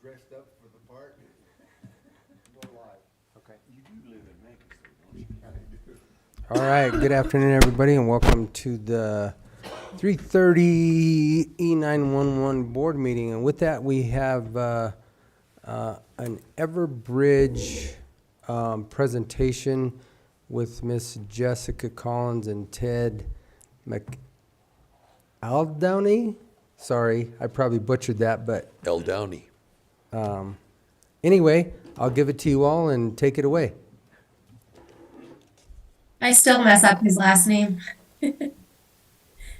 dressed up for the part. Go live. Okay. You do live in Memphis, don't you? I do. All right. Good afternoon, everybody, and welcome to the 3:30 E911 board meeting. And with that, we have an Everbridge presentation with Miss Jessica Collins and Ted McEldowney. Sorry, I probably butchered that, but Downey. anyway, I'll give it to you all and take it away. I still mess up his last name. Hi,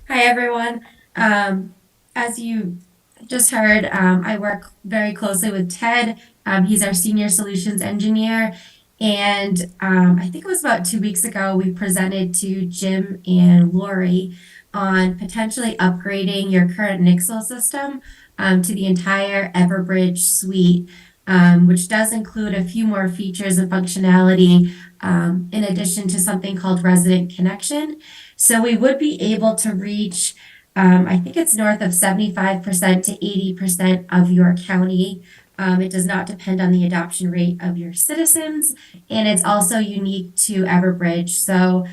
everyone. As you just heard, I work very closely with Ted. He's our senior solutions engineer. And I think it was about 2 weeks ago, we presented to Jim and Lori on potentially upgrading your current Nixle system to the entire Everbridge suite, which does include a few more features and functionality in addition to something called resident connection. So we would be able to reach, I think it's north of 75% to 80% of your county. It does not depend on the adoption rate of your citizens, and it's also unique to Everbridge. So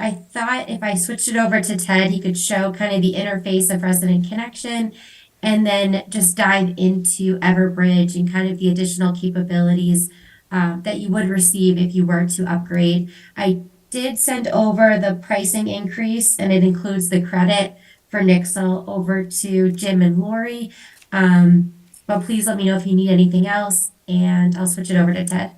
I thought if I switched it over to Ted, he could show kind of the interface of resident connection and then just dive into Everbridge and kind of the additional capabilities that you would receive if you were to upgrade. I did send over the pricing increase, and it includes the credit for Nixle over to Jim and Lori. But please let me know if you need anything else, and I'll switch it over to Ted.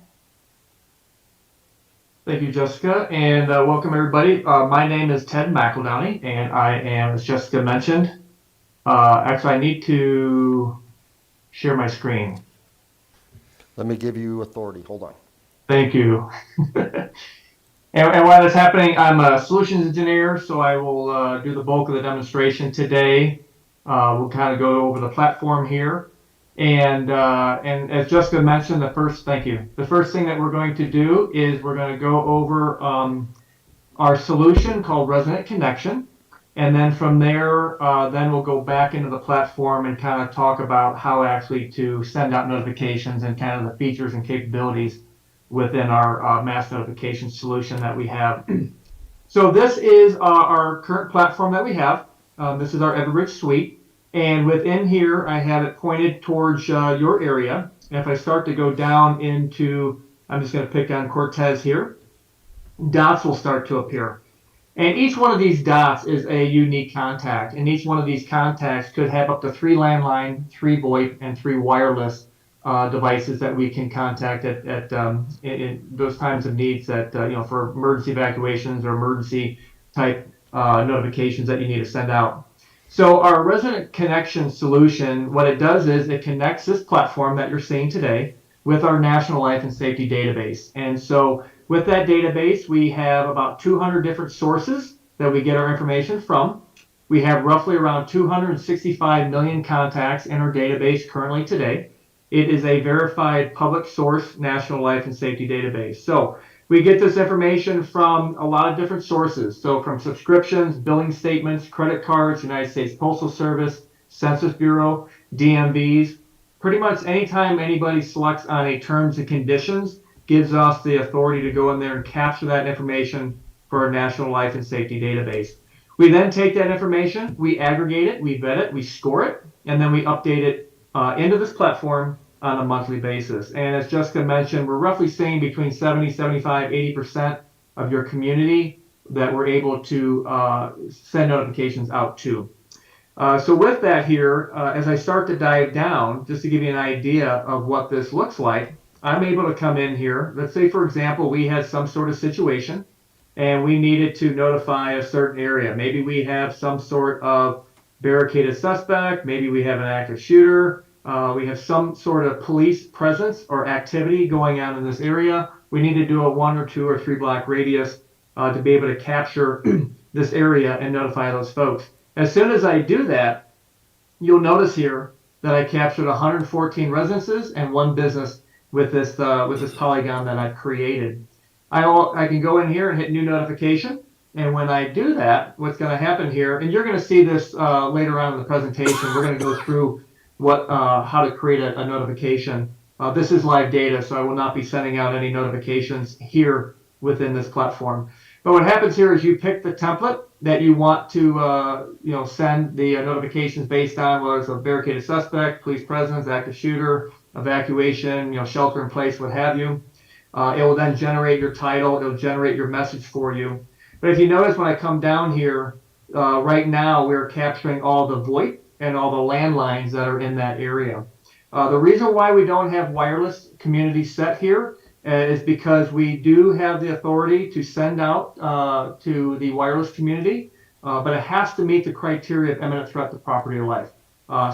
Thank you, Jessica, and welcome everybody. My name is Ted McEldowney, and I am, as Jessica mentioned, actually I need to share my screen. Let me give you authority. Hold on. Thank you. And while that's happening, I'm a solutions engineer, so I will do the bulk of the demonstration today. We'll kind of go over the platform here. And as Jessica mentioned, the first thing that we're going to do is we're going to go over our solution called Resident Connection. And then from there, then we'll go back into the platform and kind of talk about how actually to send out notifications and kind of the features and capabilities within our mass notification solution that we have. So this is our current platform that we have. This is our Everbridge suite. And within here, I have it pointed towards your area. And if I start to go down into, I'm just going to pick on Cortez here, dots will start to appear. And each one of these dots is a unique contact. And each one of these contacts could have up to 3 landline, 3 VoIP, and 3 wireless devices that we can contact in those times of needs that, for emergency evacuations or emergency type notifications that you need to send out. So our resident connection solution, what it does is it connects this platform that you're seeing today with our national life and safety database. And so with that database, we have about 200 different sources that we get our information from. We have roughly around 265 million contacts in our database currently today. It is a verified public source national life and safety database. So we get this information from a lot of different sources. So from subscriptions, billing statements, credit cards, United States Postal Service, Census Bureau, DMVs. Pretty much anytime anybody selects on a terms and conditions, gives us the authority to go in there and capture that information for our national life and safety database. We then take that information, we aggregate it, we vet it, we score it, and then we update it into this platform on a monthly basis. And as Jessica mentioned, we're roughly seeing between 70, 75, 80% of your community that we're able to send notifications out to. So with that here, as I start to dive down, just to give you an idea of what this looks like, I'm able to come in here. Let's say, for example, we had some sort of situation and we needed to notify a certain area. Maybe we have some sort of barricaded suspect. Maybe we have an active shooter. We have some sort of police presence or activity going on in this area. We need to do a 1 or 2 or 3 block radius to be able to capture this area and notify those folks. As soon as I do that, you'll notice here that I captured 114 residences and 1 business with this polygon that I've created. I can go in here and hit new notification. And when I do that, what's going to happen here, and you're going to see this later on in the presentation, we're going to go through how to create a notification. This is live data, so I will not be sending out any notifications here within this platform. But what happens here is you pick the template that you want to send the notifications based on, whether it's a barricaded suspect, police presence, active shooter, evacuation, shelter in place, what have you. It will then generate your title. It'll generate your message for you. But if you notice when I come down here, right now we're capturing all the VoIP and all the landlines that are in that area. The reason why we don't have wireless community set here is because we do have the authority to send out to the wireless community, but it has to meet the criteria of imminent threat to property or life.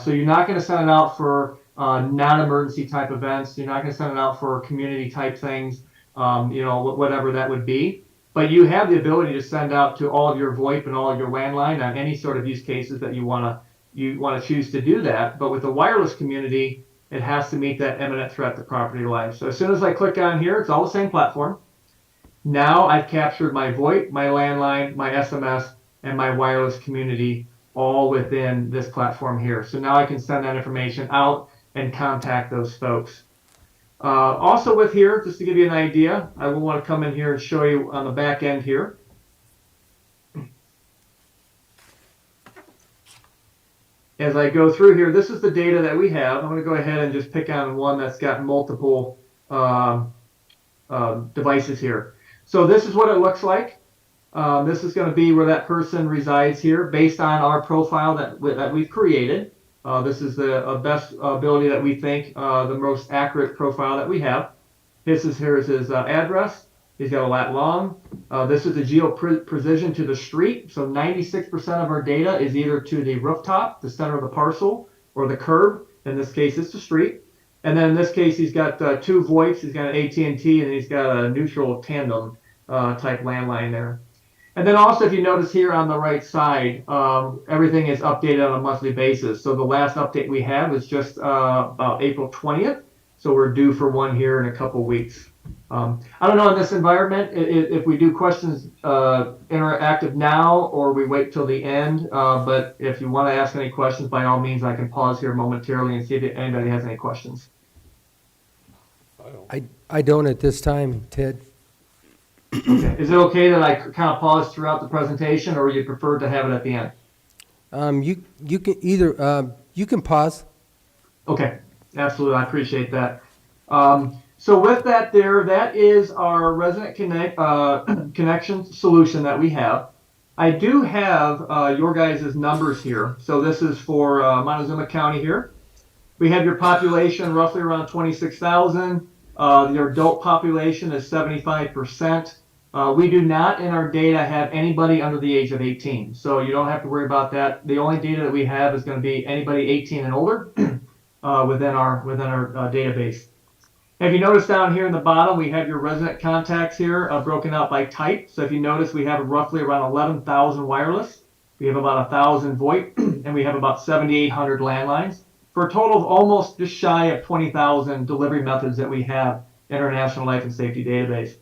So you're not going to send it out for non-emergency type events. You're not going to send it out for community type things, whatever that would be. But you have the ability to send out to all of your VoIP and all of your landline on any sort of use cases that you want to choose to do that. But with the wireless community, it has to meet that imminent threat to property or life. So as soon as I click on here, it's all the same platform. Now I've captured my VoIP, my landline, my SMS, and my wireless community all within this platform here. So now I can send that information out and contact those folks. Also with here, just to give you an idea, I will want to come in here and show you on the back end here. As I go through here, this is the data that we have. I'm going to go ahead and just pick on one that's got multiple devices here. So this is what it looks like. This is going to be where that person resides here based on our profile that we've created. This is the best ability that we think, the most accurate profile that we have. Here is his address. He's got a lat long. This is the geo precision to the street. So 96% of our data is either to the rooftop, the center of the parcel, or the curb. In this case, it's the street. And then in this case, he's got two VoIPs. He's got an AT&T, and he's got a neutral tandem type landline there. And then also, if you notice here on the right side, everything is updated on a monthly basis. So the last update we have is just about April 20th. So we're due for one here in a couple weeks. I don't know in this environment if we do questions interactive now or we wait till the end. But if you want to ask any questions, by all means, I can pause here momentarily and see if anybody has any questions. I don't at this time, Ted. Okay. Is it okay that I kind of pause throughout the presentation, or would you prefer to have it at the end? You can either you can pause. Okay, absolutely. I appreciate that. So with that there, that is our resident connection solution that we have. I do have your guys' numbers here. So this is for Montezuma County here. We have your population roughly around 26,000. Your adult population is 75%. We do not in our data have anybody under the age of 18. So you don't have to worry about that. The only data that we have is going to be anybody 18 and older within our database. If you notice down here in the bottom, we have your resident contacts here broken out by type. So if you notice, we have roughly around 11,000 wireless. We have about 1,000 VoIP, and we have about 7,800 landlines, for a total of almost just shy of 20,000 delivery methods that we have in our National Life and Safety Database.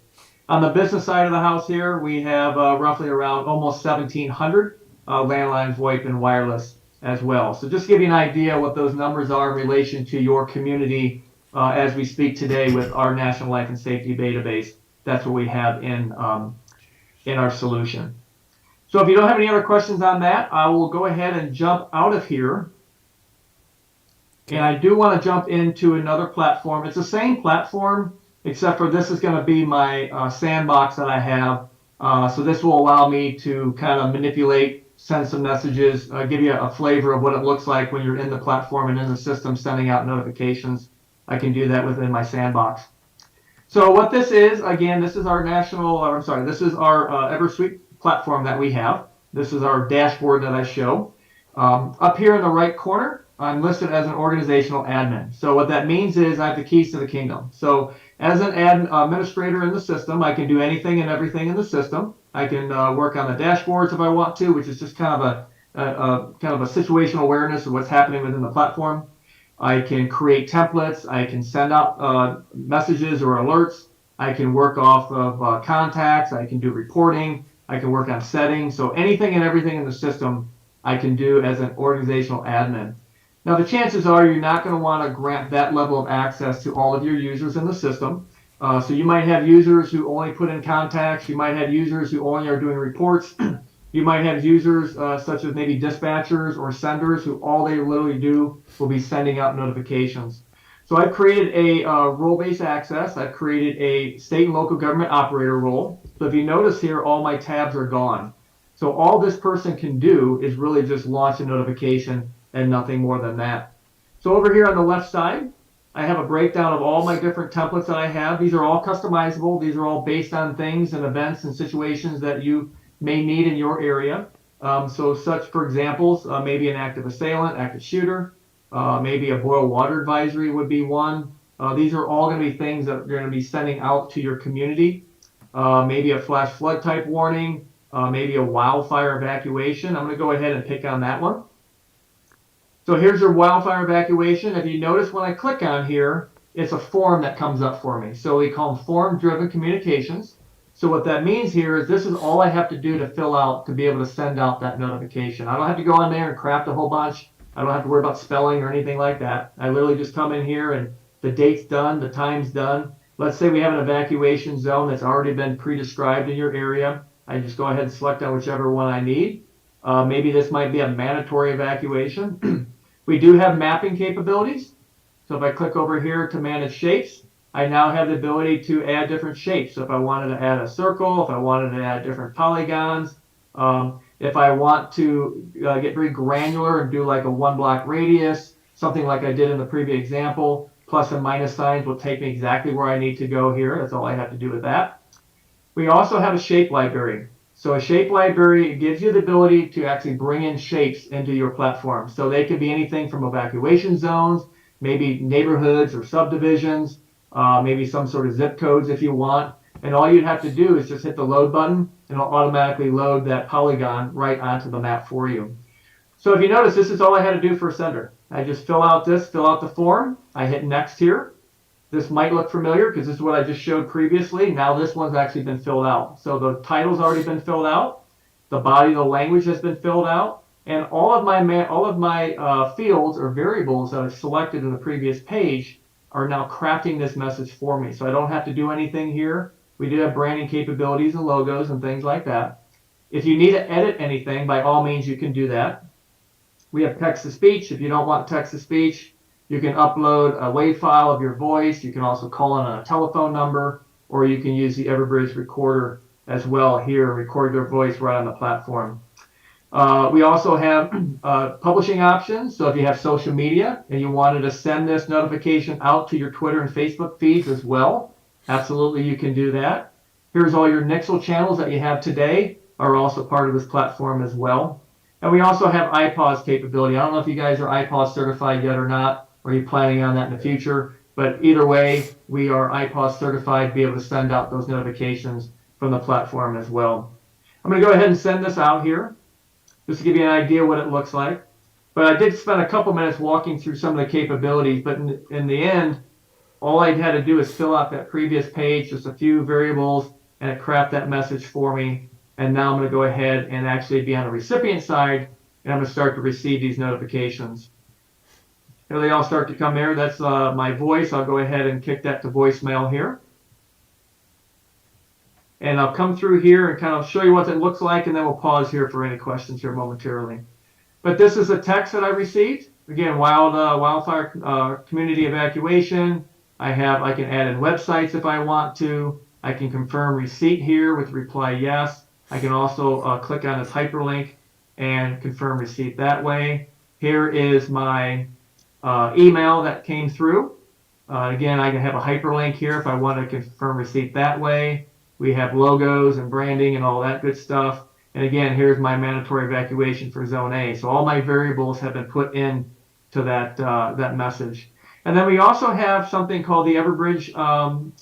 On the business side of the house here, we have roughly around almost 1,700 landlines, VoIP, and wireless as well. So just to give you an idea what those numbers are in relation to your community as we speak today with our National Life and Safety Database. That's what we have in our solution. So if you don't have any other questions on that, I will go ahead and jump out of here. And I do want to jump into another platform. It's the same platform, except for this is going to be my sandbox that I have. So this will allow me to kind of manipulate, send some messages, give you a flavor of what it looks like when you're in the platform and in the system sending out notifications. I can do that within my sandbox. So what this is, again, this is our this is our EverSuite platform that we have. This is our dashboard that I show. Up here in the right corner, I'm listed as an organizational admin. So what that means is I have the keys to the kingdom. So as an administrator in the system, I can do anything and everything in the system. I can work on the dashboards if I want to, which is just kind of a situational awareness of what's happening within the platform. I can create templates. I can send out messages or alerts. I can work off of contacts. I can do reporting. I can work on settings. So anything and everything in the system I can do as an organizational admin. Now, the chances are you're not going to want to grant that level of access to all of your users in the system. So you might have users who only put in contacts. You might have users who only are doing reports. You might have users such as maybe dispatchers or senders who all they literally do will be sending out notifications. So I've created a role-based access. I've created a state and local government operator role. So if you notice here, all my tabs are gone. So all this person can do is really just launch a notification and nothing more than that. So over here on the left side, I have a breakdown of all my different templates that I have. These are all customizable. These are all based on things and events and situations that you may need in your area. So such for examples, maybe an active assailant, active shooter, maybe a boil water advisory would be one. These are all going to be things that you're going to be sending out to your community. Maybe a flash flood type warning, maybe a wildfire evacuation. I'm going to go ahead and pick on that one. So here's your wildfire evacuation. If you notice when I click on here, it's a form that comes up for me. So we call them form-driven communications. So what that means here is this is all I have to do to fill out to be able to send out that notification. I don't have to go in there and craft a whole bunch. I don't have to worry about spelling or anything like that. I literally just come in here and the date's done, the time's done. Let's say we have an evacuation zone that's already been pre-described in your area. I just go ahead and select on whichever one I need. Maybe this might be a mandatory evacuation. We do have mapping capabilities. So if I click over here to manage shapes, I now have the ability to add different shapes. So if I wanted to add a circle, if I wanted to add different polygons, if I want to get very granular and do like a 1 block radius, something like I did in the previous example, plus and minus signs will take me exactly where I need to go here. That's all I have to do with that. We also have a shape library. So a shape library gives you the ability to actually bring in shapes into your platform. So they could be anything from evacuation zones, maybe neighborhoods or subdivisions, maybe some sort of zip codes if you want. And all you'd have to do is just hit the load button and it'll automatically load that polygon right onto the map for you. So if you notice, this is all I had to do for a sender. I just fill out the form. I hit next here. This might look familiar because this is what I just showed previously. Now this one's actually been filled out. So the title's already been filled out. The body of the language has been filled out. And all of my fields or variables that I've selected in the previous page are now crafting this message for me. So I don't have to do anything here. We do have branding capabilities and logos and things like that. If you need to edit anything, by all means, you can do that. We have text-to-speech. If you don't want text-to-speech, you can upload a WAV file of your voice. You can also call in on a telephone number, or you can use the Everbridge recorder as well here, record your voice right on the platform. We also have publishing options. So if you have social media and you wanted to send this notification out to your Twitter and Facebook feeds as well, absolutely you can do that. Here's all your Nixle channels that you have today are also part of this platform as well. And we also have iPause capability. I don't know if you guys are iPause certified yet or not. Or are you planning on that in the future? But either way, we are iPause certified to be able to send out those notifications from the platform as well. I'm going to go ahead and send this out here, just to give you an idea what it looks like. But I did spend a couple minutes walking through some of the capabilities, but in the end, all I had to do is fill out that previous page, just a few variables, and it crafted that message for me. And now I'm going to go ahead and actually be on the recipient side, and I'm going to start to receive these notifications. Here they all start to come there. That's my voice. I'll go ahead and kick that to voicemail here. And I'll come through here and kind of show you what it looks like, and then we'll pause here for any questions here momentarily. But this is a text that I received. Again, wildfire community evacuation. I can add in websites if I want to. I can confirm receipt here with reply yes. I can also click on this hyperlink and confirm receipt that way. Here is my email that came through. Again, I can have a hyperlink here if I want to confirm receipt that way. We have logos and branding and all that good stuff. And again, here's my mandatory evacuation for Zone A. So all my variables have been put in to that message. And then we also have something called the Everbridge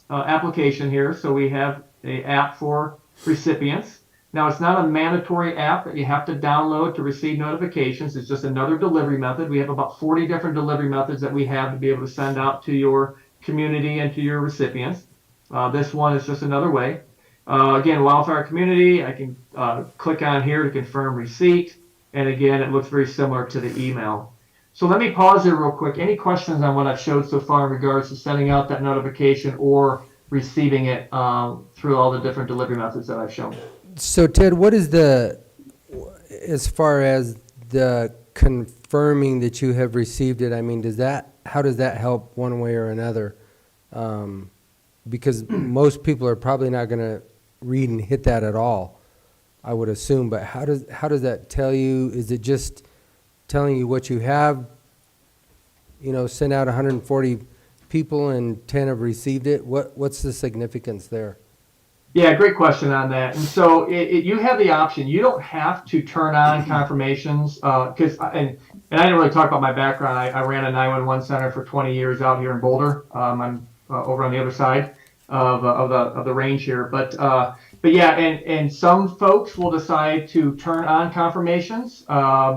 application here. So we have an app for recipients. Now, it's not a mandatory app that you have to download to receive notifications. It's just another delivery method. We have about 40 different delivery methods that we have to be able to send out to your community and to your recipients. This one is just another way. Again, wildfire community, I can click on here to confirm receipt. And again, it looks very similar to the email. So let me pause there real quick. Any questions on what I've showed so far in regards to sending out that notification or receiving it through all the different delivery methods that I've shown? So Ted, what is as far as the confirming that you have received it, I mean, how does that help one way or another? Because most people are probably not gonna read and hit that at all, I would assume, but how does that tell you? Is it just telling you what you have, sent out 140 people and 10 have received it? What's the significance there? Yeah, great question on that. And so you have the option. You don't have to turn on confirmations because, and I didn't really talk about my background. I ran a 911 center for 20 years out here in Boulder. I'm over on the other side of the range here. But yeah, and some folks will decide to turn on confirmations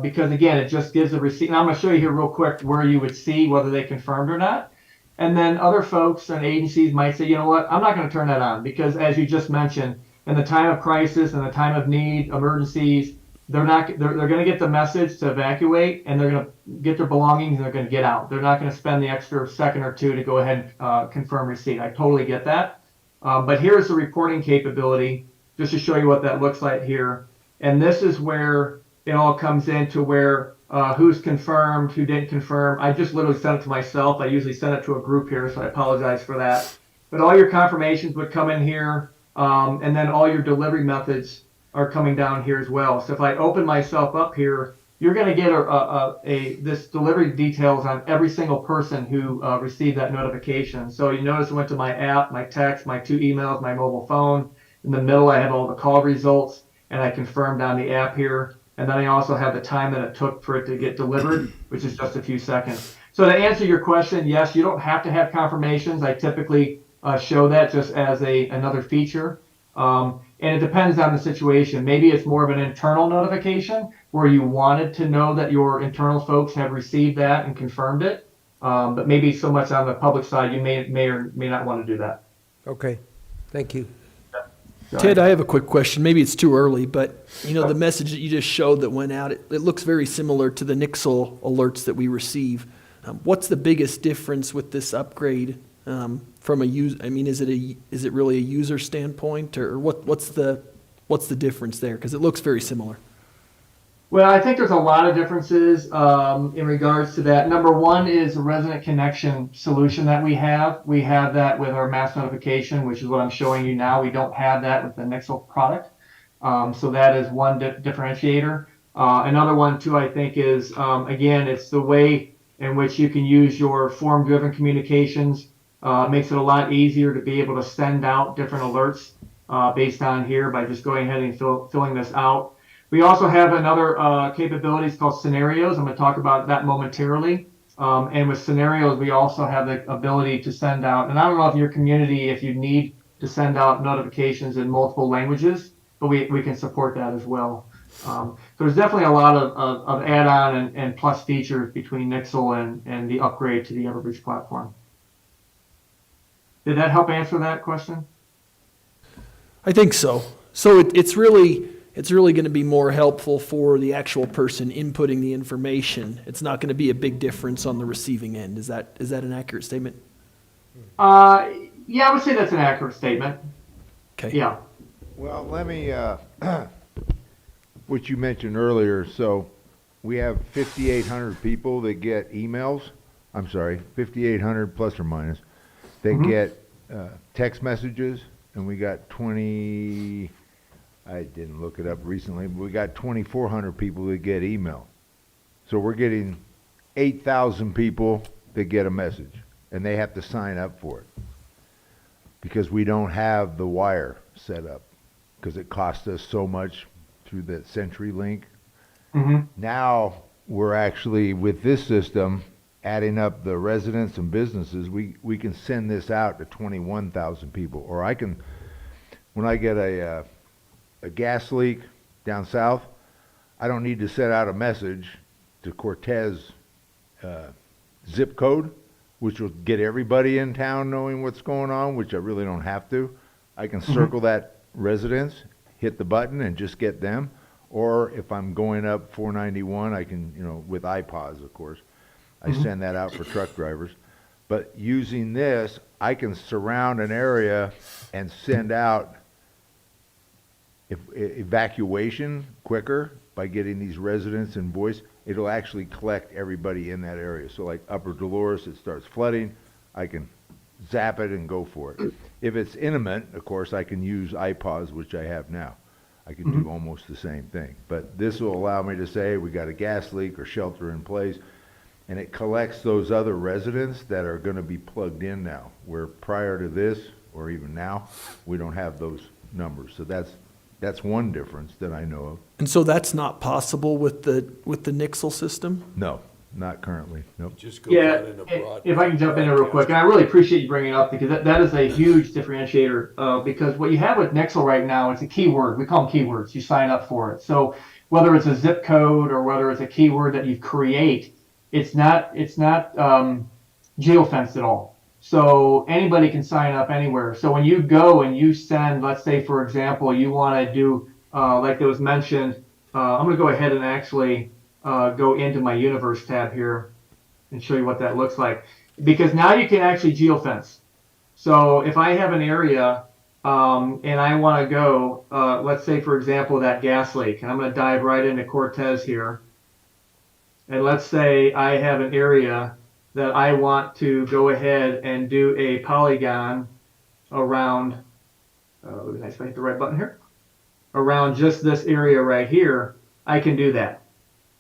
because, again, it just gives a receipt. And I'm going to show you here real quick where you would see whether they confirmed or not. And then other folks and agencies might say, you know what, I'm not going to turn that on because, as you just mentioned, in the time of crisis and the time of need, emergencies, they're going to get the message to evacuate and they're going to get their belongings and they're going to get out. They're not going to spend the extra second or two to go ahead and confirm receipt. I totally get that. But here's the reporting capability just to show you what that looks like here. And this is where it all comes into where who's confirmed, who didn't confirm. I just literally sent it to myself. I usually send it to a group here, so I apologize for that. But all your confirmations would come in here, and then all your delivery methods are coming down here as well. So if I open myself up here, you're going to get this delivery details on every single person who received that notification. So you notice it went to my app, my text, my 2 emails, my mobile phone. In the middle, I have all the call results, and I confirmed on the app here. And then I also have the time that it took for it to get delivered, which is just a few seconds. So to answer your question, yes, you don't have to have confirmations. I typically show that just as another feature. And it depends on the situation. Maybe it's more of an internal notification where you wanted to know that your internal folks have received that and confirmed it. But maybe so much on the public side, you may or may not want to do that. Okay, thank you. Ted, I have a quick question. Maybe it's too early, but the message that you just showed that went out, it looks very similar to the Nixle alerts that we receive. What's the biggest difference with this upgrade from a user? I mean, is it really a user standpoint, or what's the difference there? Because it looks very similar. Well, I think there's a lot of differences in regards to that. Number one is the resident connection solution that we have. We have that with our mass notification, which is what I'm showing you now. We don't have that with the Nixle product. So that is one differentiator. Another one, too, I think is, again, it's the way in which you can use your form-driven communications. Makes it a lot easier to be able to send out different alerts based on here by just going ahead and filling this out. We also have another capabilities called scenarios. I'm going to talk about that momentarily. And with scenarios, we also have the ability to send out, and I don't know if your community, if you need to send out notifications in multiple languages, but we can support that as well. So there's definitely a lot of add-on and plus features between Nixle and the upgrade to the Everbridge platform. Did that help answer that question? I think so. So it's really going to be more helpful for the actual person inputting the information. It's not going to be a big difference on the receiving end. Is that an accurate statement? Yeah, I would say that's an accurate statement. Okay. Yeah. Well, let me, what you mentioned earlier, so we have 5,800 people that get emails. I'm sorry, 5,800 plus or minus. They get text messages, and we got 20, I didn't look it up recently, but we got 2,400 people that get email. So we're getting 8,000 people that get a message, and they have to sign up for it because we don't have the wire set up because it cost us so much through the CenturyLink. Now we're actually, with this system, adding up the residents and businesses, we can send this out to 21,000 people. Or I can, when I get a gas leak down south, I don't need to send out a message to Cortez zip code, which will get everybody in town knowing what's going on, which I really don't have to. I can circle that residence, hit the button, and just get them. Or if I'm going up 491, I can, with iPods, of course, I send that out for truck drivers. But using this, I can surround an area and send out evacuation quicker by getting these residents in voice. It'll actually collect everybody in that area. So like Upper Dolores, it starts flooding, I can zap it and go for it. If it's intimate, of course, I can use iPods, which I have now. I can do almost the same thing. But this will allow me to say, we got a gas leak or shelter in place, and it collects those other residents that are gonna be plugged in now, where prior to this, or even now, we don't have those numbers. So that's one difference that I know of. And so that's not possible with the Nixle system? No, not currently, nope. Yeah, if I can jump in there real quick, and I really appreciate you bringing it up because that is a huge differentiator. Because what you have with Nixle right now, it's a keyword. We call them keywords. You sign up for it. So whether it's a zip code or whether it's a keyword that you create, it's not geofenced at all. So anybody can sign up anywhere. So when you go and you send, let's say, for example, you want to do, like it was mentioned, I'm going to go ahead and actually go into my universe tab here and show you what that looks like. Because now you can actually geofence. So if I have an area and I want to go, let's say, for example, that gas leak, and I'm going to dive right into Cortez here. And let's say I have an area that I want to go ahead and do a polygon around, look at that, if I hit the right button here, around just this area right here, I can do that.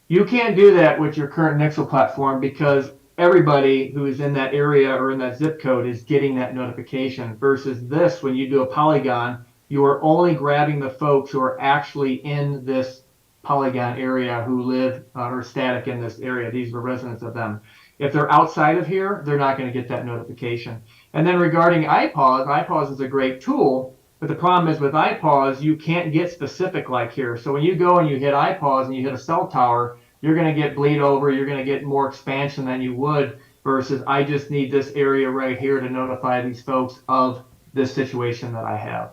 You can't do that with your current Nixle platform because everybody who is in that area or in that zip code is getting that notification versus this, when you do a polygon, you are only grabbing the folks who are actually in this polygon area who live or static in this area. These are residents of them. If they're outside of here, they're not going to get that notification. And then regarding iPause is a great tool, but the problem is with iPause, you can't get specific like here. So when you go and you hit iPause and you hit a cell tower, you're going to get bleed over, you're going to get more expansion than you would versus I just need this area right here to notify these folks of this situation that I have.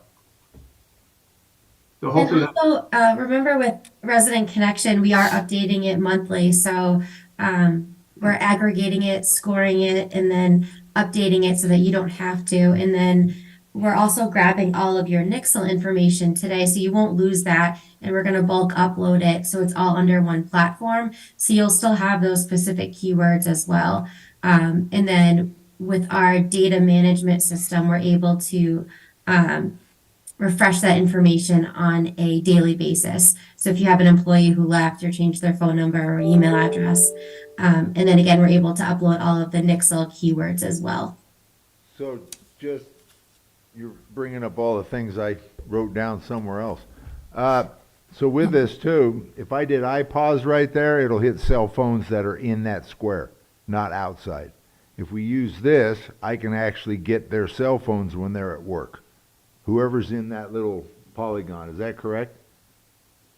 So hopefully And also, remember with Resident Connection, we are updating it monthly. So we're aggregating it, scoring it, and then updating it so that you don't have to. And then we're also grabbing all of your Nixle information today, so you won't lose that. And we're going to bulk upload it so it's all under one platform. So you'll still have those specific keywords as well. And then with our data management system, we're able to refresh that information on a daily basis. So if you have an employee who left or changed their phone number or email address, and then again, we're able to upload all of the Nixle keywords as well. So just, you're bringing up all the things I wrote down somewhere else. So with this too, if I did iPause right there, it'll hit cell phones that are in that square, not outside. If we use this, I can actually get their cell phones when they're at work. Whoever's in that little polygon, is that correct?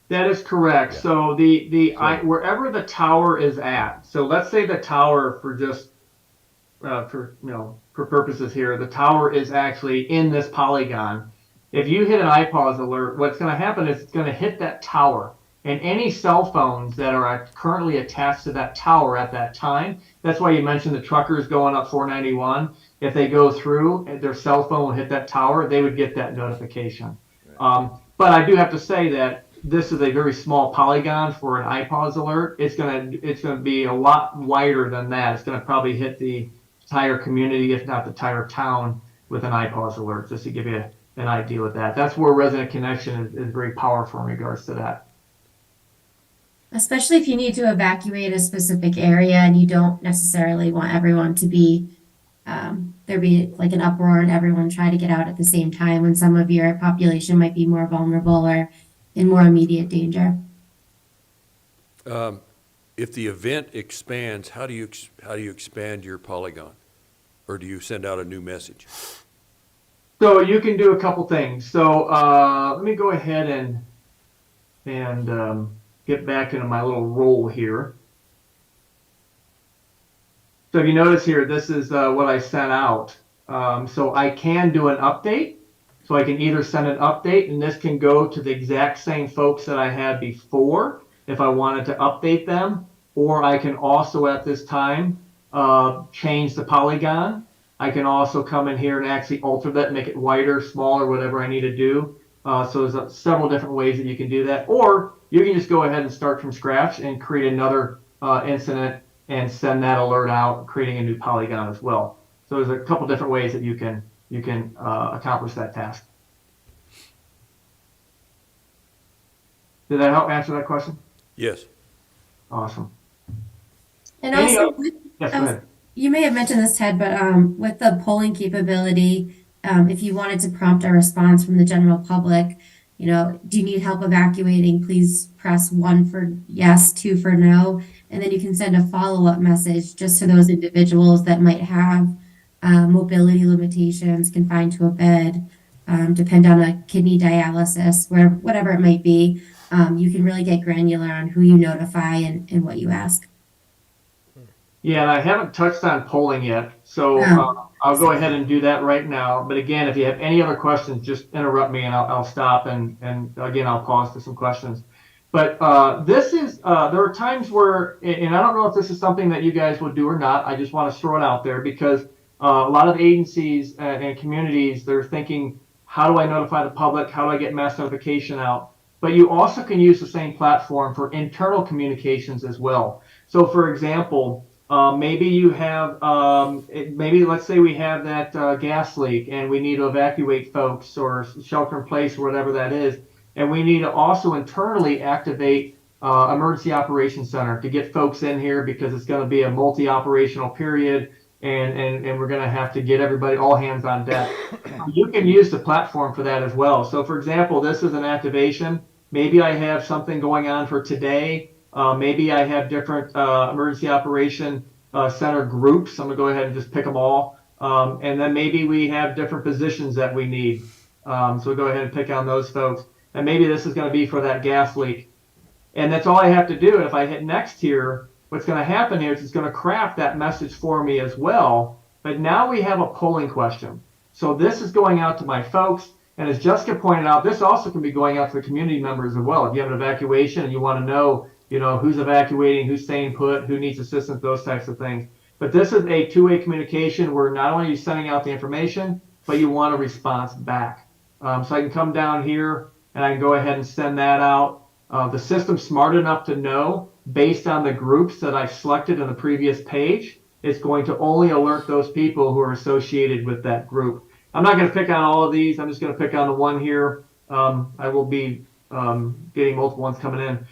that is correct. Yeah. So wherever the tower is at. So let's say the tower, for just for purposes here, the tower is actually in this polygon. If you hit an iPause alert, what's going to happen is it's going to hit that tower, and any cell phones that are currently attached to that tower at that time. That's why you mentioned the truckers going up 491. If they go through and their cell phone will hit that tower, they would get that notification. But I do have to say that this is a very small polygon for an iPause alert. It's gonna be a lot wider than that. It's gonna probably hit the entire community, if not the entire town, with an iPause alert, just to give you an idea with that. That's where Resident Connection is very powerful in regards to that. Especially if you need to evacuate a specific area and you don't necessarily want everyone to be, there be like an uproar and everyone try to get out at the same time when some of your population might be more vulnerable or in more immediate danger. If the event expands, how do you expand your polygon? Or do you send out a new message? So you can do a couple things. So let me go ahead and get back into my little roll here. So if you notice here, this is what I sent out. So I can do an update. So I can either send an update, and this can go to the exact same folks that I had before if I wanted to update them, or I can also at this time change the polygon. I can also come in here and actually alter that, make it wider, smaller, whatever I need to do. So there's several different ways that you can do that. Or you can just go ahead and start from scratch and create another incident and send that alert out, creating a new polygon as well. So there's a couple different ways that you can accomplish that task. Did that help answer that question? Yes. Awesome. And Any also, other- Yes, go ahead. you may have mentioned this, Ted, but with the polling capability, if you wanted to prompt a response from the general public, you know, do you need help evacuating? Please press 1 for yes, 2 for no, and then you can send a follow-up message just to those individuals that might have mobility limitations, confined to a bed, depend on a kidney dialysis, whatever it might be. You can really get granular on who you notify and what you ask. Yeah, and I haven't touched on polling yet, so I'll go ahead and do that right now. But again, if you have any other questions, just interrupt me and I'll stop and again, I'll pause for some questions. But this is, there are times where, and I don't know if this is something that you guys would do or not, I just want to throw it out there because a lot of agencies and communities, they're thinking, how do I notify the public? How do I get mass notification out? But you also can use the same platform for internal communications as well. So for example, maybe you have, maybe let's say we have that gas leak and we need to evacuate folks or shelter in place or whatever that is. And we need to also internally activate Emergency Operations Center to get folks in here because it's going to be a multi-operational period and we're going to have to get everybody, all hands on deck. You can use the platform for that as well. So for example, this is an activation. Maybe I have something going on for today. Maybe I have different emergency operation center groups. I'm gonna go ahead and just pick them all. And then maybe we have different positions that we need. So we'll go ahead and pick on those folks. And maybe this is gonna be for that gas leak. And that's all I have to do. And if I hit next here, what's gonna happen here is it's gonna craft that message for me as well. But now we have a polling question. So this is going out to my folks. And as Jessica pointed out, this also can be going out to the community members as well. If you have an evacuation and you want to know, you know, who's evacuating, who's staying put, who needs assistance, those types of things. But this is a two-way communication where not only are you sending out the information, but you want a response back. So I can come down here and I can go ahead and send that out. The system's smart enough to know, based on the groups that I selected in the previous page, it's going to only alert those people who are associated with that group. I'm not going to pick on all of these. I'm just going to pick on the one here. I will be getting multiple ones coming in.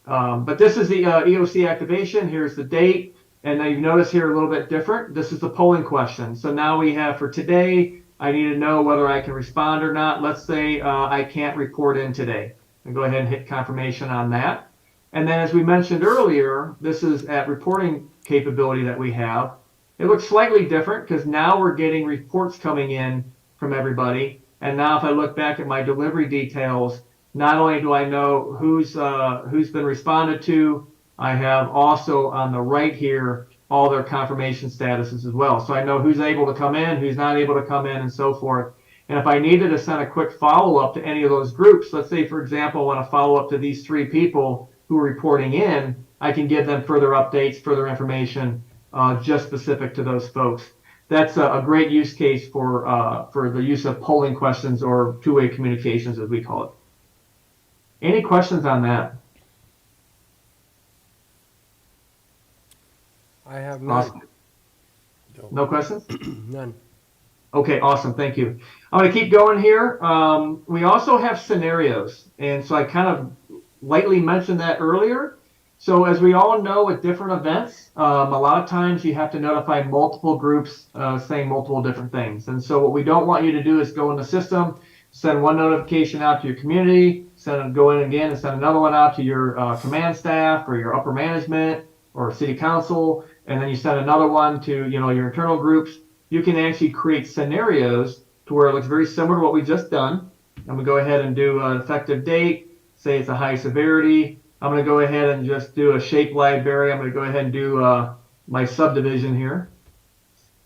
But this is the EOC activation. Here's the date. And now you notice here a little bit different. This is the polling question. So now we have for today, I need to know whether I can respond or not. Let's say I can't report in today. And go ahead and hit confirmation on that. And then as we mentioned earlier, this is at reporting capability that we have. It looks slightly different because now we're getting reports coming in from everybody. And now if I look back at my delivery details, not only do I know who's been responded to, I have also on the right here all their confirmation statuses as well. So I know who's able to come in, who's not able to come in, and so forth. And if I needed to send a quick follow-up to any of those groups, let's say, for example, I want to follow up to these 3 people who are reporting in, I can give them further updates, further information, just specific to those folks. That's a great use case for the use of polling questions or two-way communications, as we call it. Any questions on that? I have none. Awesome. No questions? None. Okay, awesome. Thank you. I'm going to keep going here. We also have scenarios. And so I kind of lightly mentioned that earlier. So as we all know with different events, a lot of times you have to notify multiple groups saying multiple different things. And so what we don't want you to do is go in the system, send one notification out to your community, go in again and send another one out to your command staff or your upper management or city council, and then you send another one to your internal groups. You can actually create scenarios to where it looks very similar to what we just done. I'm going to go ahead and do an effective date, say it's a high severity. I'm going to go ahead and just do a shape library. I'm going to go ahead and do my subdivision here.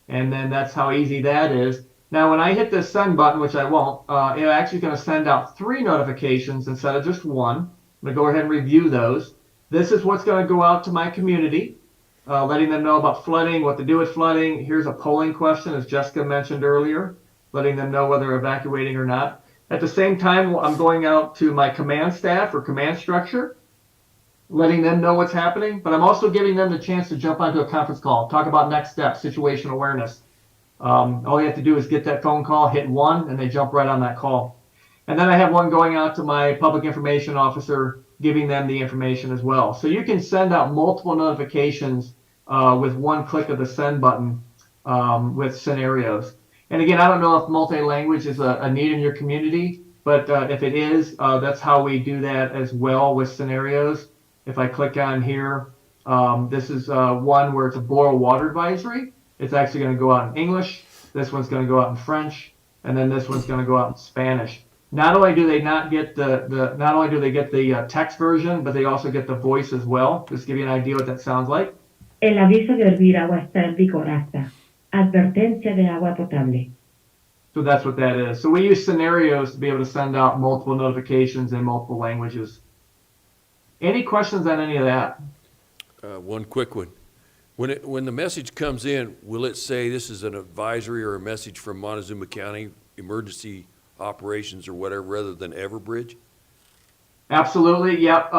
And then that's how easy that is. Now, when I hit this send button, which I won't, it's actually going to send out 3 notifications instead of just 1. I'm going to go ahead and review those. This is what's going to go out to my community. letting them know about flooding, what to do with flooding. Here's a polling question, as Jessica mentioned earlier, letting them know whether evacuating or not. At the same time, I'm going out to my command staff or command structure, letting them know what's happening, but I'm also giving them the chance to jump onto a conference call, talk about next steps, situation awareness. All you have to do is get that phone call, hit 1, and they jump right on that call. And then I have one going out to my public information officer, giving them the information as well. So you can send out multiple notifications with one click of the send button with scenarios. And again, I don't know if multi-language is a need in your community, but if it is, that's how we do that as well with scenarios. If I click on here, this is one where it's a boil water advisory. It's actually going to go out in English. This one's going to go out in French, and then this one's going to go out in Spanish. Not only do they not get not only do they get the text version, but they also get the voice as well. Just to give you an idea what that sounds like. El aviso de hervir agua está en vigor hasta. Advertencia de agua potable. So that's what that is. So we use scenarios to be able to send out multiple notifications in multiple languages. Any questions on any of that? One quick one. When the message comes in, will it say this is an advisory or a message from Montezuma County Emergency Operations or whatever, rather than Everbridge? Absolutely. Yep.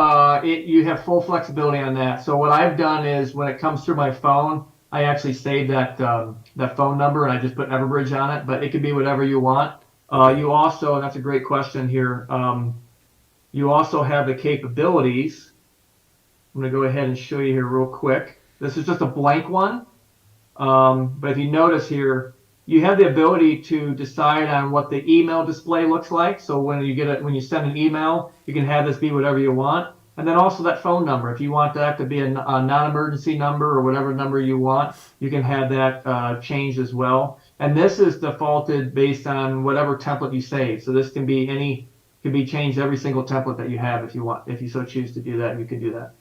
You have full flexibility on that. So what I've done is when it comes through my phone, I actually save that phone number and I just put Everbridge on it, but it could be whatever you want. You also, and that's a great question here, you also have the capabilities. I'm going to go ahead and show you here real quick. This is just a blank one. But if you notice here, you have the ability to decide on what the email display looks like. So when you send an email, you can have this be whatever you want. And then also that phone number. If you want that to be a non-emergency number or whatever number you want, you can have that changed as well. And this is defaulted based on whatever template you save. So this can be changed every single template that you have if you want. If you so choose to do that, you can do that.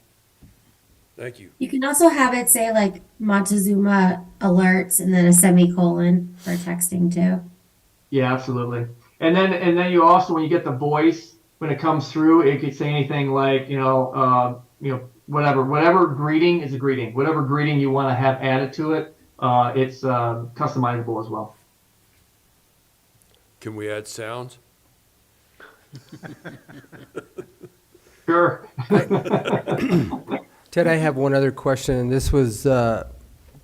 Thank you. You can also have it say like Montezuma alerts and then a semicolon for texting too. Yeah, absolutely. And then you also, when you get the voice, when it comes through, it could say anything like, whatever greeting is a greeting. Whatever greeting you want to have added to it, it's customizable as well. Can we add sounds? Sure. Ted, I have one other question, and this was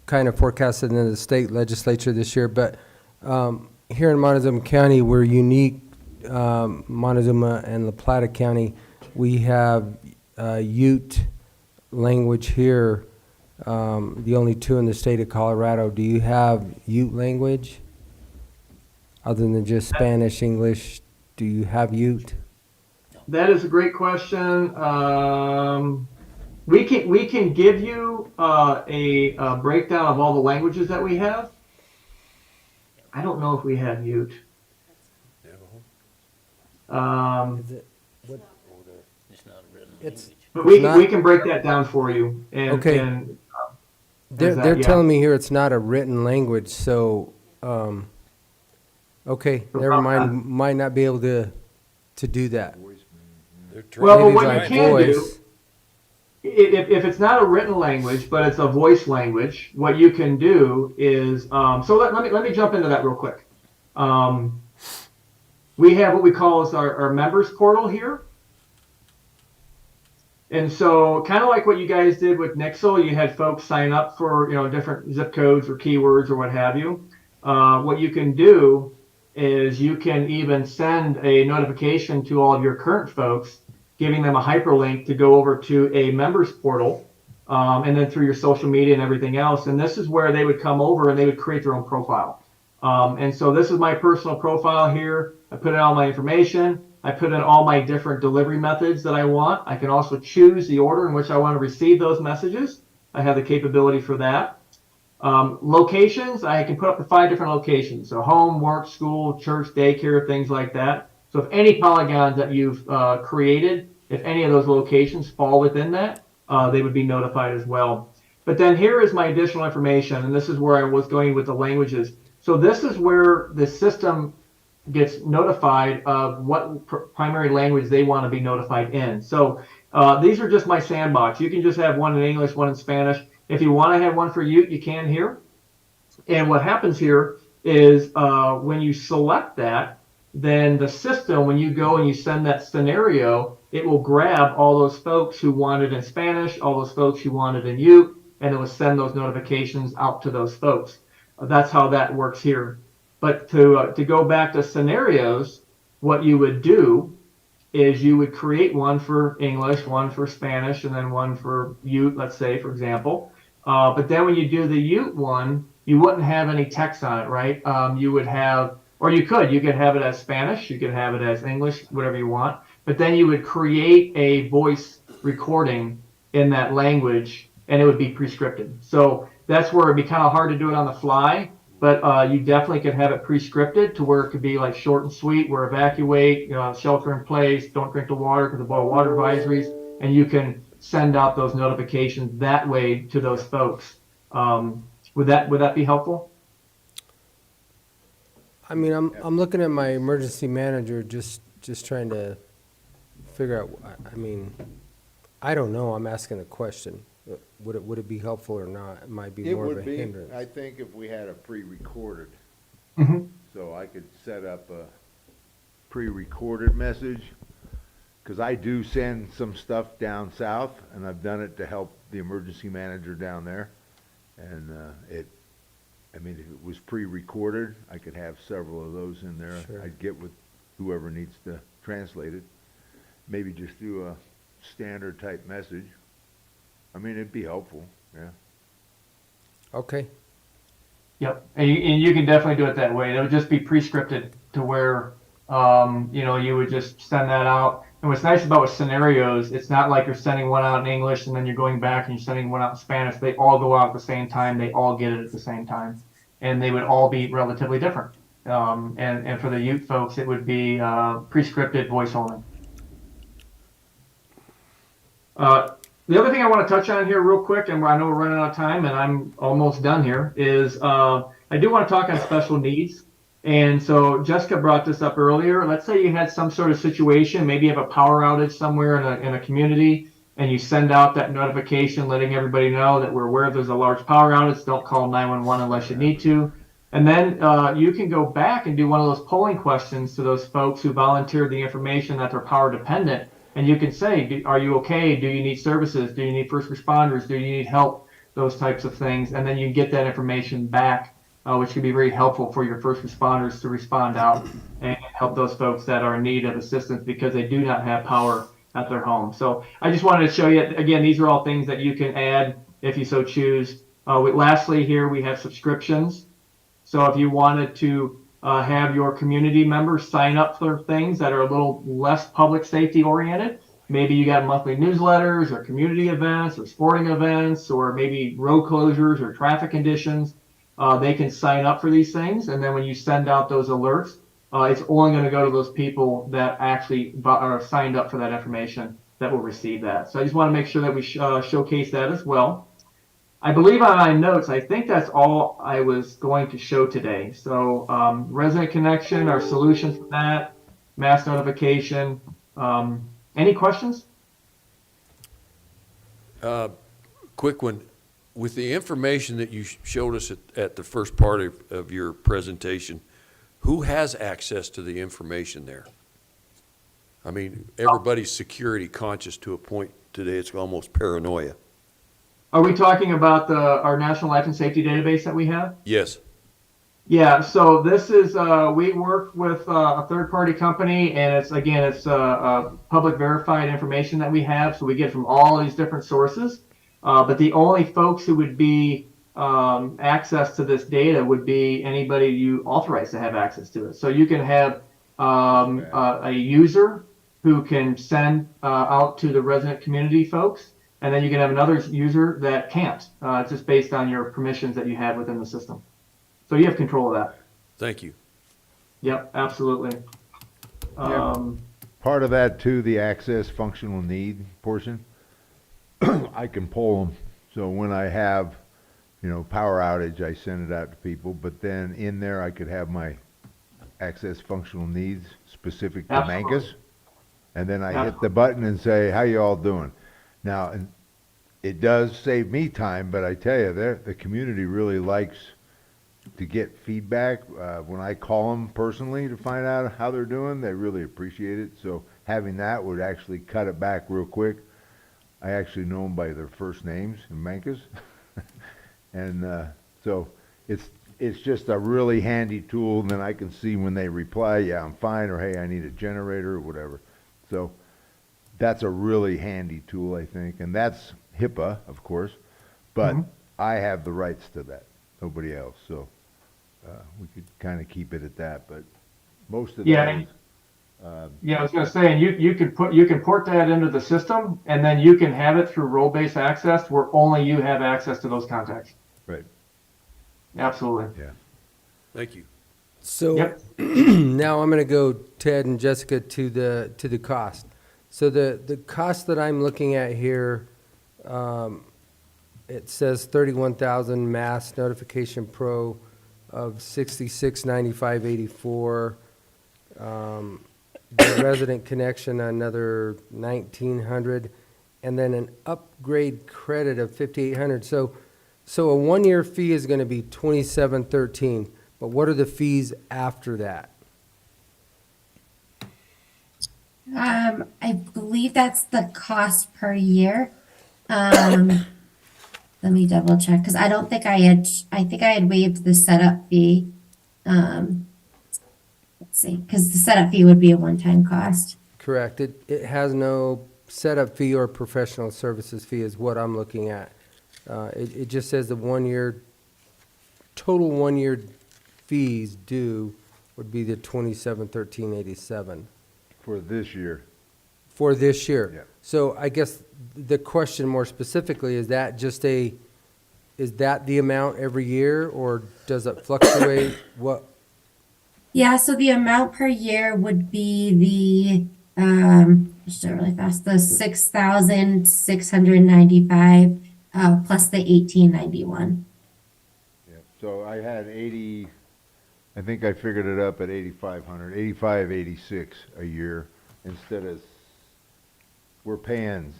kind of forecasted in the state legislature this year, but here in Montezuma County, we're unique, Montezuma and La Plata County. We have Ute language here, the only two in the state of Colorado. Do you have Ute language? Other than just Spanish, English, do you have Ute? That is a great question. We can give you a breakdown of all the languages that we have. I don't know if we have Ute. But we can break that down for you. And, Okay. And, They're telling me here it's not a written language, so, okay, never mind, might not be able to do that. They're Well, trying what to you find- can do, voice. if it's not a written language, but it's a voice language, what you can do is, so let me jump into that real quick. We have what we call as our members portal here. And so kind of like what you guys did with Nixle, you had folks sign up for, different zip codes or keywords or what have you. What you can do is you can even send a notification to all of your current folks, giving them a hyperlink to go over to a members portal, and then through your social media and everything else. And this is where they would come over and they would create their own profile. And so this is my personal profile here. I put in all my information. I put in all my different delivery methods that I want. I can also choose the order in which I want to receive those messages. I have the capability for that. Locations, I can put up to 5 different locations. So home, work, school, church, daycare, things like that. So if any polygons that you've created, if any of those locations fall within that, they would be notified as well. But then here is my additional information, and this is where I was going with the languages. So this is where the system gets notified of what primary language they want to be notified in. So these are just my sandbox. You can just have one in English, one in Spanish. If you want to have one for Ute, you can here. And what happens here is when you select that, then the system, when you go and you send that scenario, it will grab all those folks who wanted in Spanish, all those folks who wanted in Ute, and it will send those notifications out to those folks. That's how that works here. But to go back to scenarios, what you would do is you would create one for English, one for Spanish, and then one for Ute, let's say, for example. But then when you do the Ute one, you wouldn't have any text on it, right? You would have, or you could have it as Spanish, you could have it as English, whatever you want. But then you would create a voice recording in that language, and it would be pre-scripted. So that's where it'd be kind of hard to do it on the fly, but you definitely could have it pre-scripted to where it could be like short and sweet, where evacuate, shelter in place, don't drink the water because of boil water advisories, and you can send out those notifications that way to those folks. Would that be helpful? I mean, I'm looking at my emergency manager, just trying to figure out, I mean, I don't know, I'm asking a question. Would it be helpful or not? It might be It more of a would be, hindrance. I think if we had a pre-recorded, Mm-hmm. so I could set up a pre-recorded message, because I do send some stuff down south, and I've done it to help the emergency manager down there. And I mean, if it was pre-recorded, I could have several of those in there. Sure. I'd get with whoever needs to translate it. Maybe just do a standard type message. I mean, it'd be helpful, yeah. Okay, Yep, and you can definitely do it that way. It would just be pre-scripted to where, you would just send that out. And what's nice about with scenarios, it's not like you're sending one out in English and then you're going back and you're sending one out in Spanish. They all go out at the same time. They all get it at the same time, and they would all be relatively different. And for the Ute folks, it would be pre-scripted voice only. The other thing I want to touch on here real quick, and I know we're running out of time and I'm almost done here, is I do want to talk on special needs. And so Jessica brought this up earlier. Let's say you had some sort of situation, maybe you have a power outage somewhere in a community, and you send out that notification letting everybody know that we're aware there's a large power outage. Don't call 911 unless you need to. And then you can go back and do one of those polling questions to those folks who volunteered the information that they're power dependent. And you can say, are you okay? Do you need services? Do you need first responders? Do you need help? Those types of things. And then you get that information back, which can be very helpful for your first responders to respond out and help those folks that are in need of assistance because they do not have power at their home. So I just wanted to show you, again, these are all things that you can add if you so choose. Lastly, here we have subscriptions. So if you wanted to have your community members sign up for things that are a little less public safety oriented. Maybe you got monthly newsletters or community events or sporting events or maybe road closures or traffic conditions. They can sign up for these things. And then when you send out those alerts, it's only going to go to those people that actually are signed up for that information that will receive that. So I just want to make sure that we showcase that as well. I believe on my notes, I think that's all I was going to show today. So resident connection, our solution for that, mass notification. Any questions? Quick one. With the information that you showed us at the first part of your presentation, who has access to the information there? I mean, everybody's security conscious to a point today, it's almost paranoia. Are we talking about our National Life and Safety Database that we have? Yes. Yeah, so this is, we work with a third-party company, and it's public verified information that we have, so we get from all these different sources. But the only folks who would be access to this data would be anybody you authorize to have access to it. So you can have a user who can send out to the resident community folks, and then you can have another user that can't. It's just based on your permissions that you have within the system. So you have control of that. Thank you. Yep, absolutely. Part of that too, the access functional need portion, I can pull them. So when I have, power outage, I send it out to people, but then in there I could have my access functional needs specific to Absolutely. Mancos. And then I hit the button and say, how you all doing? Now, and it does save me time, but I tell you, the community really likes to get feedback. When I call them personally to find out how they're doing, they really appreciate it. So having that would actually cut it back real quick. I actually know them by their first names in Mancos. And so it's just a really handy tool, and then I can see when they reply, yeah, I'm fine, or hey, I need a generator, or whatever. So that's a really handy tool, I think, and that's HIPAA, of course, but I have the rights to that, nobody else, so we could kind of keep it at that, but most of Yeah, those, Yeah, I was gonna say, and you can port that into the system, and then you can have it through role-based access where only you have access to those contacts. right, Absolutely. yeah. Thank you. So Yep. now I'm gonna go, Ted and Jessica, to the cost. So the cost that I'm looking at here, it says 31,000 mass notification pro of 6695.84. The resident connection, another 1,900, and then an upgrade credit of 5,800. So a 1-year fee is gonna be 2713, but what are the fees after that? I believe that's the cost per year. Let me double check, because I don't think I think I had waived the setup fee. Let's see, because the setup fee would be a one-time cost. Correct. It has no setup fee or professional services fee is what I'm looking at. It just says the total 1-year fees due would be the 2713.87 For this year, for this year. Yeah. So I guess the question more specifically, is that the amount every year, or does it fluctuate? What? Yeah, so the amount per year would be just do it really fast, the 6,695 plus the 1891. yeah, so I had 80, I think I figured it up at 8,500, 86 a year, instead of, we're paying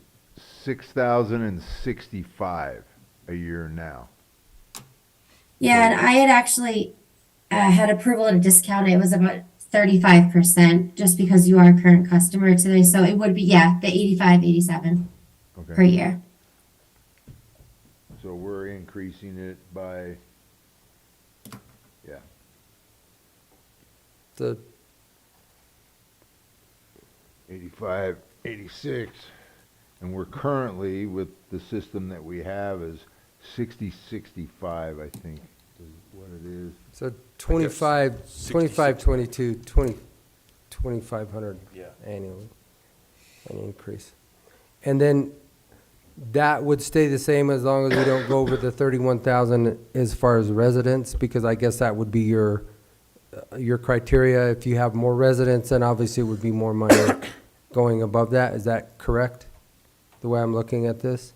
6,065 a year now. Yeah, and I had actually had approval at a discount. It was about 35%, just because you are a current customer today. So it would be, yeah, the 85, 87 per Okay, year. so we're increasing it by, yeah, The 85, 86, and we're currently, with the system that we have, is 65, I think, is what it is. So 25, 22, 2,500 Yeah. annually, an increase. And then that would stay the same as long as we don't go over the 31,000 as far as residents, because I guess that would be your criteria. If you have more residents, then obviously it would be more money going above that. Is that correct, the way I'm looking at this?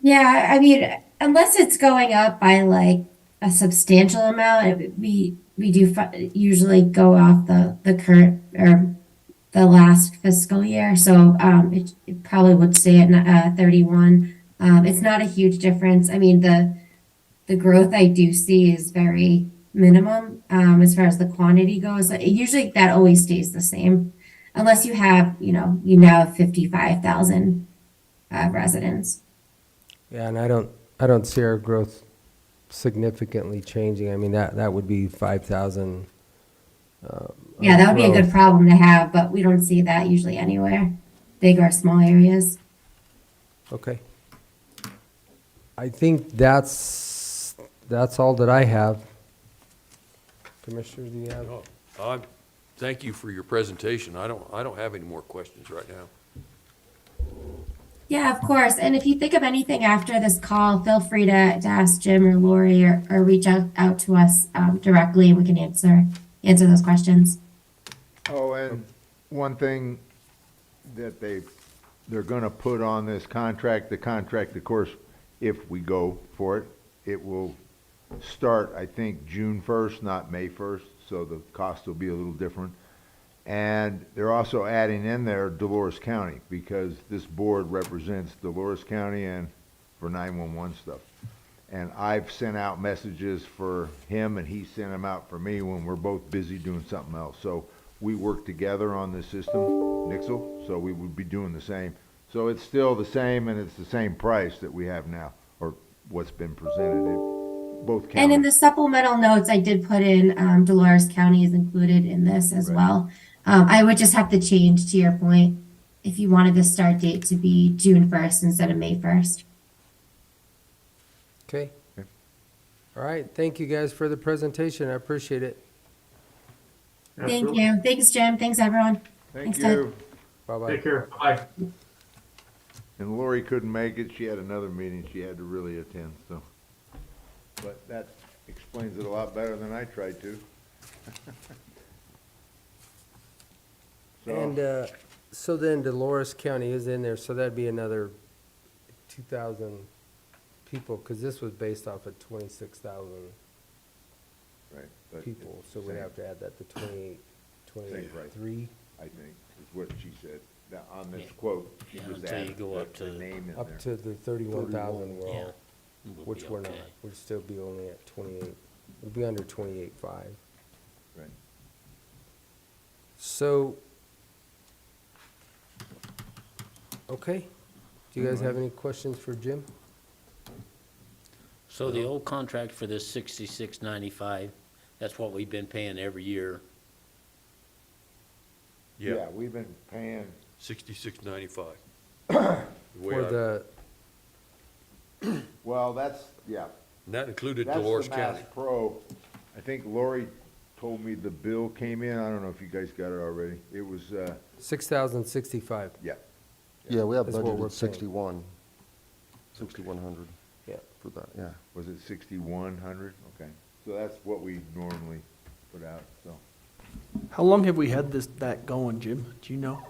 Yeah, I mean, unless it's going up by like a substantial amount, we do usually go off the current or the last fiscal year. So it probably would stay at 31. It's not a huge difference. I mean, the growth I do see is very minimum as far as the quantity goes. Usually that always stays the same, unless you have, you now have 55,000 residents. Yeah, and I don't see our growth significantly changing. I mean, that would be 5,000. Yeah, that would be a good growth. problem to have, but we don't see that usually anywhere, big or small areas. Okay. I think that's all that I have. Commissioner, do you have? No, thank you for your presentation. I don't have any more questions right now. Yeah, of course. And if you think of anything after this call, feel free to ask Jim or Lori or reach out to us directly, and we can answer those questions. Oh, and one thing that they're gonna put on this contract, the contract, of course, if we go for it, it will start, I think, June 1st, not May 1st, so the cost will be a little different. And they're also adding in there Dolores County, because this board represents Dolores County and for 911 stuff. And I've sent out messages for him, and he sent them out for me when we're both busy doing something else. So we work together on this system, Nixle, so we would be doing the same. So it's still the same, and it's the same price that we have now, or what's been presented in both And in the counties. supplemental notes, I did put in Dolores County is included in this as Right. well. I would just have to change to your point if you wanted the start date to be June 1st instead of May 1st. Okay. Okay. All right, thank you guys for the presentation, I appreciate it. Thank Absolutely. you. Thanks, Jim. Thanks, everyone. Thank Thanks, Ted. you. Bye-bye. Take care. Bye. And Lori couldn't make it, she had another meeting she had to really attend, so. But that explains it a lot better than I tried to. And, So, so then Dolores County is in there, so that'd be another 2,000 people, because this was based off of 26,000 right, but people, it's so we'd same- have to add that to 28, Same price. 23, I think, is what she said, that on this quote, she Yeah, just until you added go up the to- name in up there. to the 31,000 we're Yeah. all, We'll which be we're not. okay. We'd still be only at 28, we'd be under 28.5. Right. So, okay, do you guys have any questions for Jim? So the old contract for this 66.95, that's what we've been paying every year. Yeah, we've been paying, 66.95. For the, well, that's, yeah, And that included that's Dolores the Mass County. Pro. I think Lori told me the bill came in, I don't know if you guys got it already. It was, 6,065, yeah, Yeah, we have That's what we're budgeted paying. 6,100 yeah. for that, yeah. was it 6,100? Okay, so that's what we normally put out, so. How long have we had that going, Jim? Do you know?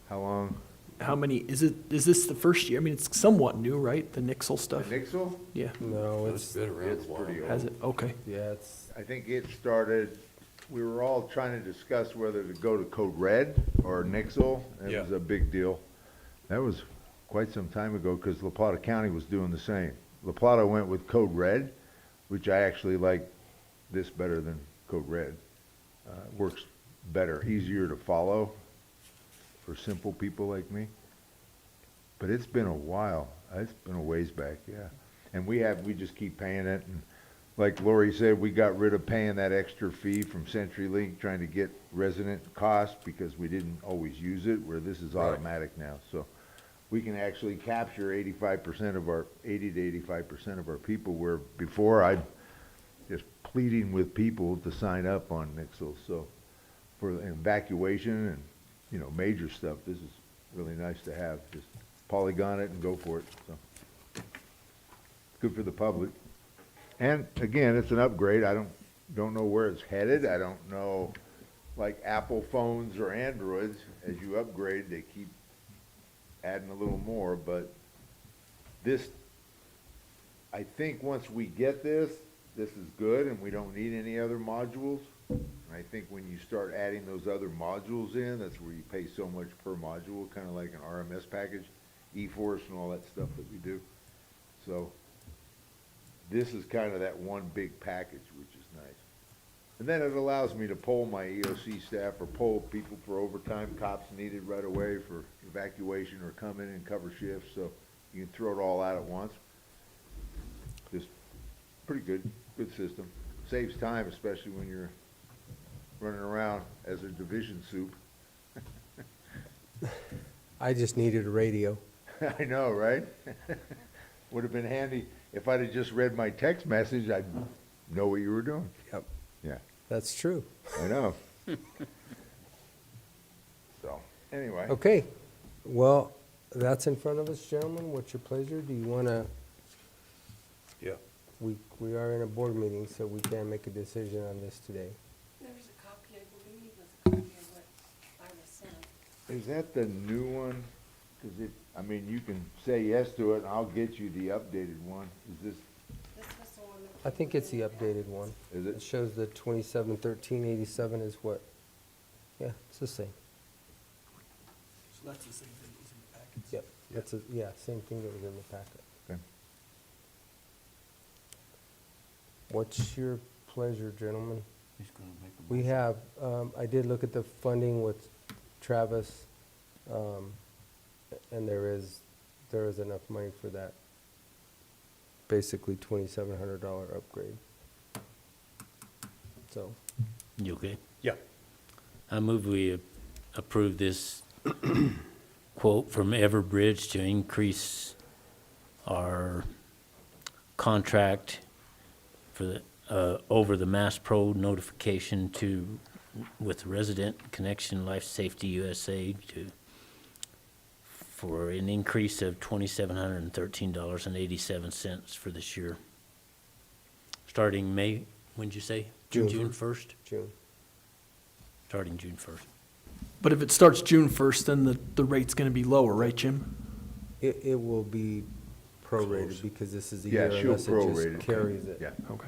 How long? How many, is this the first year? I mean, it's somewhat new, right? The Nixle The stuff? Nixle? Yeah. No, It's it's, been around a It's pretty while. Has it? Okay. yeah, it's, I think it started, we were all trying to discuss whether to go to Code Red or Nixle. It Yeah. was a big deal. That was quite some time ago, because La Plata County was doing the same. La Plata went with Code Red, which I actually like this better than Code Red. Works better, easier to follow for simple people like me. But it's been a while. It's been a ways back, yeah. And we just keep paying it, and like Lori said, we got rid of paying that extra fee from CenturyLink, trying to get resident costs, because we didn't always use it, where this is Right. automatic now. So we can actually capture 85% of our, 80 to 85% of our people, where before I'd just pleading with people to sign up on Nixle. So for evacuation and, you know, major stuff, this is really nice to have. Just polygon it and go for it, so. Good for the public. And again, it's an upgrade. I don't know where it's headed. I don't know, like Apple phones or Androids, as you upgrade, they keep adding a little more, but this, I think once we get this is good, and we don't need any other modules. And I think when you start adding those other modules in, that's where you pay so much per module, kind of like an RMS package, eForce and all that stuff that we do. So this is kind of that one big package, which is nice. And then it allows me to poll my EOC staff, or poll people for overtime, cops needed right away for evacuation, or come in and cover shifts, so you can throw it all out at once. Just pretty good system. Saves time, especially when you're running around as a division soup. I just needed a radio. I know, right? Would have been handy if I'd have just read my text message, I'd know what you were doing. Yep, Yeah, that's true. I know. So, anyway. Okay, well, that's in front of us, gentlemen. What's your pleasure? Do you want to, Yeah. we are in a board meeting, so we can't make a decision on this today. There's a copy, I believe, there's a copy of what I was sent. Is that the new one? Because it, I mean, you can say yes to it, and I'll get you the updated one. Is this, This was the one that. I think it's the updated one. is It it? shows the 271387 is what, yeah, it's the same. So that's the same thing that was in the package. Yep, that's, yeah, same thing that was in the packet. Okay. What's your pleasure, gentlemen? We have, I did look at the funding with Travis, and there is enough money for that. Basically $2,700 upgrade. So, You okay? Yeah. I move we approve this quote from Everbridge to increase our contract for the, over the Mass Pro notification with Resident Connection Life Safety USA for an increase of $2,713.87 for this year. Starting May, when'd you say? June. June 1st? June. Starting June 1st. But if it starts June 1st, then the rate's going to be lower, right, Jim? It will be prorated Close. because this is a Yeah, year she'll unless it prorate just it. carries it. Yeah. Okay.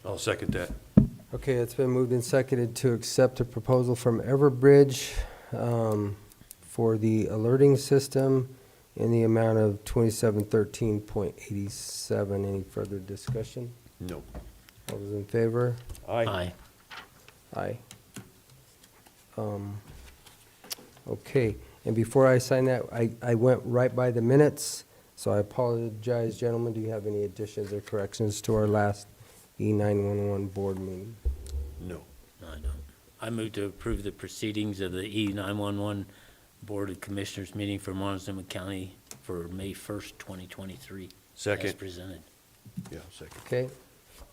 I'll second that. Okay, it's been moved and seconded to accept a proposal from Everbridge for the alerting system in the amount of $2,713.87. Any further discussion? No. All those in favor? Aye. Aye. Okay, and before I sign that, I went right by the minutes, so I apologize, gentlemen. Do you have any additions or corrections to our last E911 board meeting? No. No, I don't. I move to approve the proceedings of the E911 Board of Commissioners meeting for Montezuma County for May 1st, 2023. As Second. presented. Yeah, second. Okay,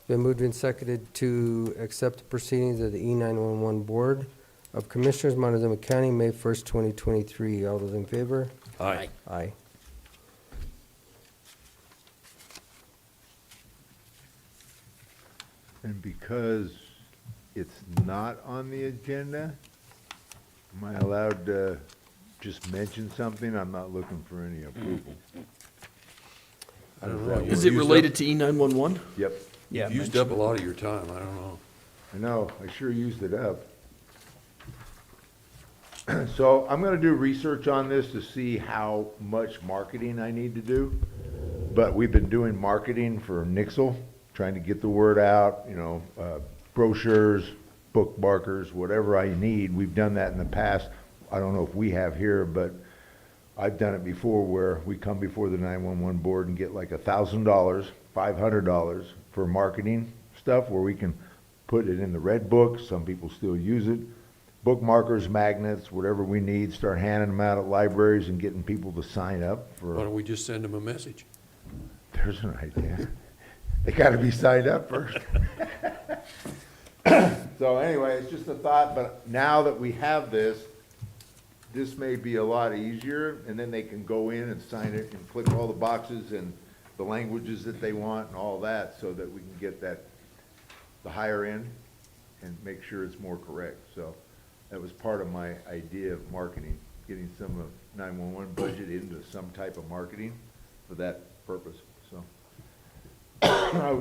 been moved and seconded to accept the proceedings of the E911 Board of Commissioners, Montezuma County, May 1st, 2023. All those in favor? Aye. Aye. And because it's not on the agenda, am I allowed to just mention something? I'm not looking for any approval. I don't know. Is it related to E911? Yep, Yeah. You've used up a lot of your time. I don't know. I know, I sure used it up. So I'm gonna do research on this to see how much marketing I need to do. But we've been doing marketing for Nixle, trying to get the word out, brochures, bookmarkers, whatever I need. We've done that in the past. I don't know if we have here, but I've done it before where we come before the 911 board and get like $1,000, $500 for marketing stuff where we can put it in the red book. Some people still use it. Bookmarkers, magnets, whatever we need, start handing them out at libraries and getting people to sign up Why for, don't we just send them a message? there's an idea. They gotta be signed up first. So anyway, it's just a thought, but now that we have this, this may be a lot easier, and then they can go in and sign it and click all the boxes and the languages that they want and all that, so that we can get that, the higher end, and make sure it's more correct. So that was part of my idea of marketing, getting some of 911 budget into some type of marketing for that purpose, so. I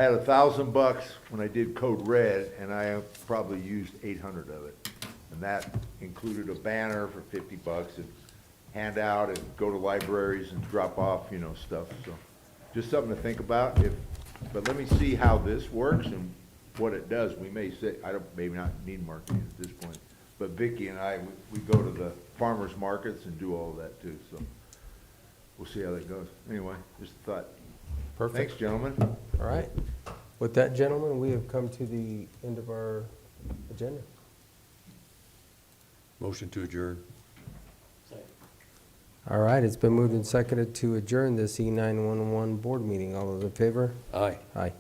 had $1,000 when I did Code Red, and I probably used 800 of it. And that included a banner for $50 and hand out and go to libraries and drop off, stuff. So just something to think about. But let me see how this works and what it does. We may say, maybe not need marketing at this point. But Vicki and I, we go to the farmers markets and do all of that too. So we'll see how that goes. Anyway, just a thought. Perfect. Thanks, gentlemen. All right. With that, gentlemen, we have come to the end of our agenda. Motion to adjourn. All right, it's been moved and seconded to adjourn this E911 board meeting. All those in favor? Aye. Aye.